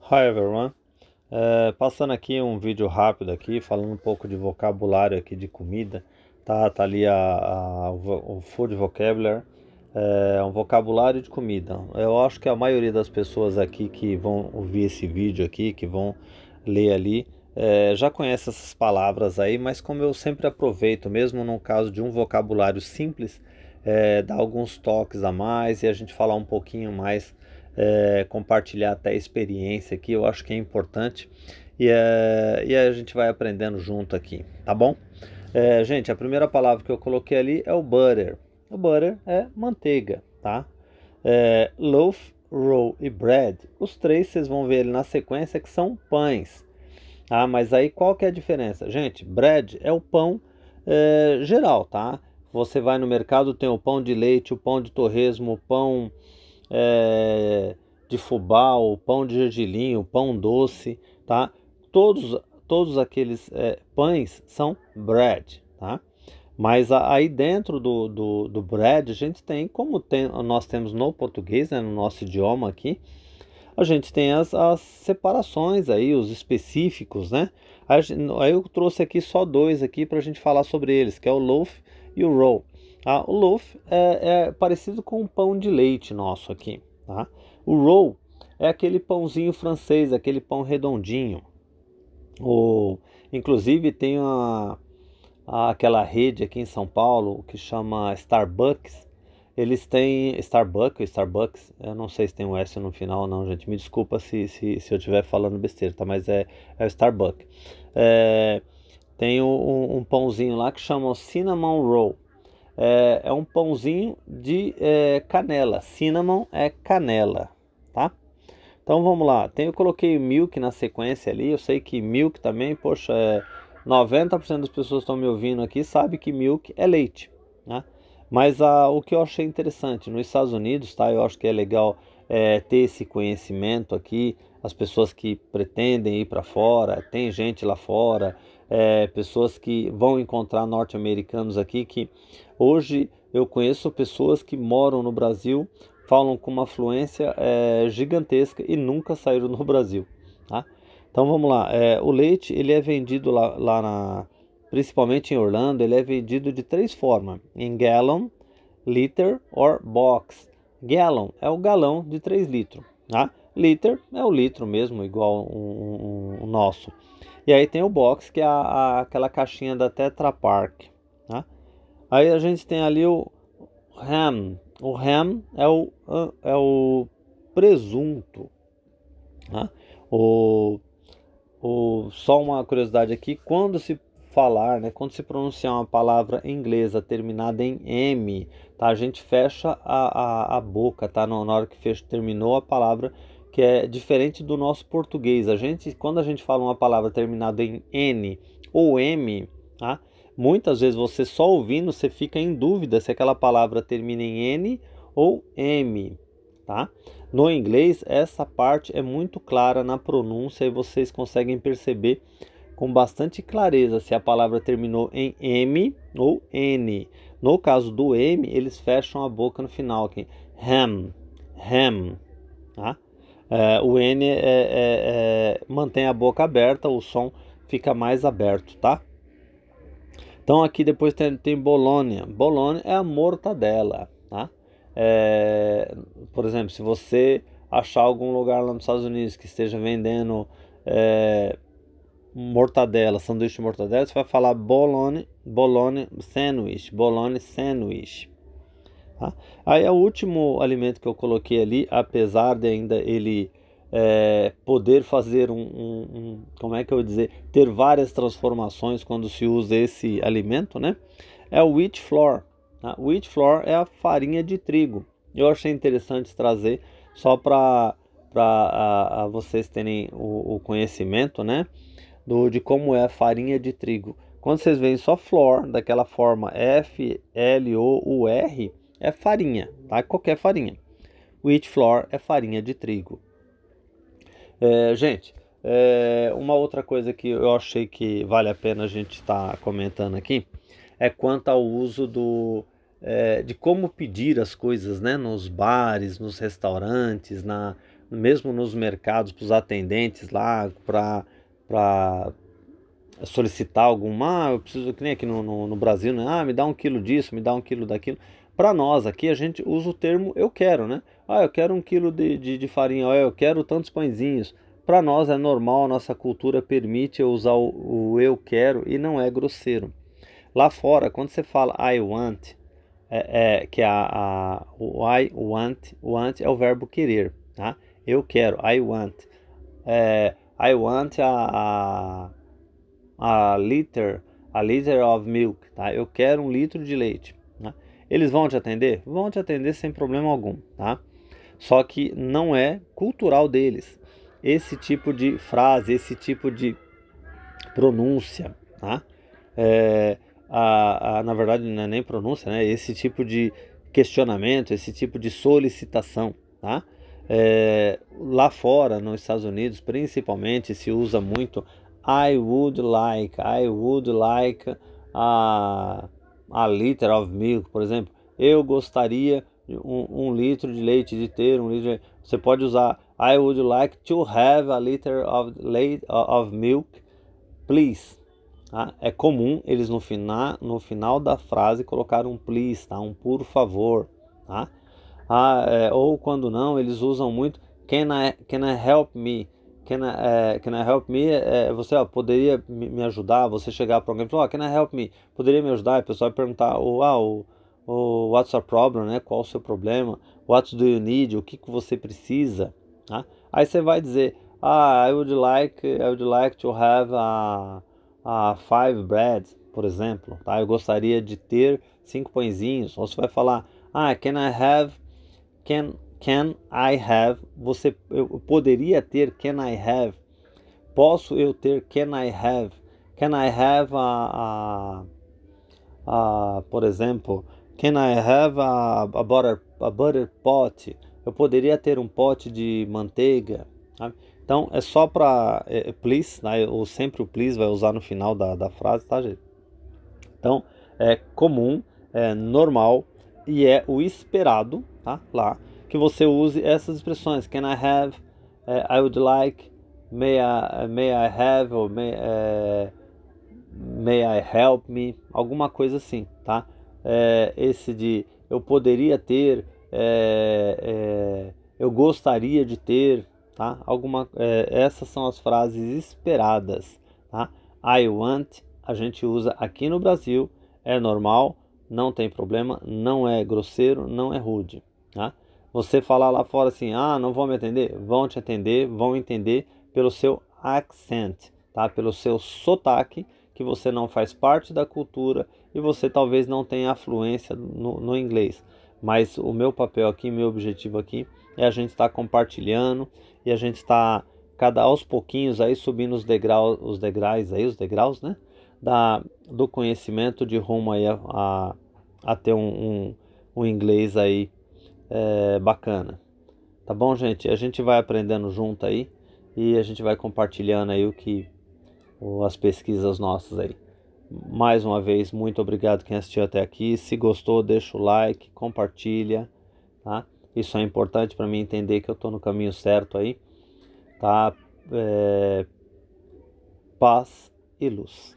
Hi everyone. Passando aqui um vídeo rápido aqui, falando um pouco de vocabulário aqui de comida, tá ali o food vocabulary, um vocabulário de comida. Eu acho que a maioria das pessoas aqui que vão ouvir esse vídeo aqui, que vão ler ali, já conhece essas palavras aí, mas como eu sempre aproveito, mesmo no caso de um vocabulário simples, dar alguns toques a mais e a gente falar um pouquinho mais, compartilhar até a experiência aqui, eu acho que é importante e a gente vai aprendendo junto aqui, tá bom? Gente, a primeira palavra que eu coloquei ali é o butter. O butter é manteiga, tá? Loaf, roll e bread. Os três vocês vão ver ali na sequência que são pães. Ah, mas aí qual que é a diferença? Gente, bread é o pão geral, tá? Você vai no mercado, tem o pão de leite, o pão de torresmo, o pão é, de fubá, o pão de gergelim, o pão doce, tá? Todos aqueles pães são bread, tá? Mas aí dentro do bread a gente tem, nós temos no português, né, no nosso idioma aqui, a gente tem as separações aí, os específicos, né? Aí eu trouxe aqui só dois aqui para a gente falar sobre eles, que é o loaf e o roll. O loaf é parecido com o pão de leite nosso aqui, tá? O roll é aquele pãozinho francês, aquele pão redondinho. O, inclusive tem aquela rede aqui em São Paulo que chama Starbucks. Eles têm Starbucks, eu não sei se tem um S no final, não, gente. Me desculpa se eu estiver falando besteira, tá? Mas é o Starbucks. É, tem um pãozinho lá que chama o Cinnamon Roll. É um pãozinho de canela. Cinnamon é canela, tá? Então vamos lá. Eu coloquei milk na sequência ali. Eu sei que milk também, poxa, 90% das pessoas que estão me ouvindo aqui sabe que milk é leite, né? Mas o que eu achei interessante nos Estados Unidos, tá? Eu acho que é legal ter esse conhecimento aqui. As pessoas que pretendem ir para fora, tem gente lá fora, pessoas que vão encontrar norte-americanos aqui que hoje eu conheço pessoas que moram no Brasil, falam com uma fluência gigantesca e nunca saíram do Brasil, tá? Então vamos lá, o leite ele é vendido principalmente em Orlando, ele é vendido de três formas: em gallon, liter or box. Gallon é o galão de 3 litros, tá? Liter é o litro mesmo, igual o nosso. E aí tem o box, que é aquela caixinha da Tetra Pak, tá? Aí a gente tem ali o ham. O ham é o presunto, tá? O, só uma curiosidade aqui, quando se falar, né, quando se pronunciar uma palavra inglesa terminada em M, tá? A gente fecha a boca, tá? Na hora que terminou a palavra, que é diferente do nosso português. Quando a gente fala uma palavra terminada em N ou M, tá? Muitas vezes você só ouvindo, você fica em dúvida se aquela palavra termina em N ou M, tá? No inglês, essa parte é muito clara na pronúncia e vocês conseguem perceber com bastante clareza se a palavra terminou em M ou N. No caso do M, eles fecham a boca no final aqui. Ham, ham, tá? O N mantém a boca aberta, o som fica mais aberto, tá? Então aqui depois tem Bolonha. Bolonha é a mortadela, tá? Por exemplo, se você achar algum lugar lá nos Estados Unidos que esteja vendendo é, mortadela, sanduíche de mortadela, você vai falar bologna sandwich, tá? Aí é o último alimento que eu coloquei ali, apesar de ainda ele poder fazer como é que eu vou dizer, ter várias transformações quando se usa esse alimento, né? É o wheat flour, tá? Wheat flour é a farinha de trigo. Eu achei interessante trazer só para vocês terem o conhecimento, né? De como é a farinha de trigo. Quando vocês veem só flour, daquela forma FLOUR, é farinha, tá? Qualquer farinha. Wheat flour é farinha de trigo. Gente, uma outra coisa que eu achei que vale a pena a gente estar comentando aqui é quanto ao uso de como pedir as coisas, né? Nos bares, nos restaurantes, mesmo nos mercados, para os atendentes lá, para solicitar alguma, eu preciso, que nem aqui no Brasil, né? Me dá 1 quilo disso, me dá 1 quilo daquilo. Para nós aqui, a gente usa o termo eu quero, né? Eu quero 1 quilo de farinha, eu quero tantos pãezinhos. Para nós é normal, nossa cultura permite eu usar o eu quero e não é grosseiro. Lá fora, quando você fala I want, que é o want é o verbo querer, tá? Eu quero, I want. I want a liter, a liter of milk, tá? Eu quero 1 litro de leite, tá? Eles vão te atender? Vão te atender sem problema algum, tá? Só que não é cultural deles esse tipo de frase, esse tipo de pronúncia, tá? É, na verdade não é nem pronúncia, né? Esse tipo de questionamento, esse tipo de solicitação, tá? Lá fora, nos Estados Unidos, principalmente, se usa muito I would like a liter of milk, por exemplo. Eu gostaria de 1 litro de leite, de ter 1 litro de... Você pode usar I would like to have a liter of milk, please. Tá? É comum eles no final da frase colocar um please, tá? Um por favor, tá? Ou quando não, eles usam muito can I help me? Can I help me? Você poderia me ajudar? Você chegar para alguém e falar, can I help me? Poderia me ajudar? E o pessoal vai perguntar, what's your problem, né? Qual o seu problema? What do you need? O que você precisa? Tá? Aí você vai dizer, I would like to have a 5 breads, por exemplo, tá? Eu gostaria de ter 5 pãezinhos. Ou você vai falar, can I have, eu poderia ter, can I have, posso eu ter, can I have por exemplo, can I have a butter pot, eu poderia ter um pote de manteiga, sabe? Então é só para please, né? Ou sempre o please vai usar no final da frase, tá, gente? Então é comum, é normal e é o esperado, tá? Lá que você use essas expressões. Can I have? I would like. May I have? Ou may I help me? Alguma coisa assim, tá? Esse de eu poderia ter, eu gostaria de ter, tá? Essas são as frases esperadas, tá? I want, a gente usa aqui no Brasil, é normal, não tem problema, não é grosseiro, não é rude, tá? Você falar lá fora assim, não vão me atender? Vão te atender, vão entender pelo seu accent, tá? Pelo seu sotaque, que você não faz parte da cultura e você talvez não tenha afluência no inglês. Mas o meu papel aqui, meu objetivo aqui é a gente estar compartilhando e a gente estar aos pouquinhos aí subindo os degraus, né? Do conhecimento de rumo aí a ter um inglês aí bacana. Tá bom, gente? A gente vai aprendendo junto aí e a gente vai compartilhando aí as pesquisas nossas aí. Mais uma vez, muito obrigado quem assistiu até aqui. Se gostou, deixa o like, compartilha, tá? Isso é importante para mim entender que eu estou no caminho certo aí, tá? Paz e luz.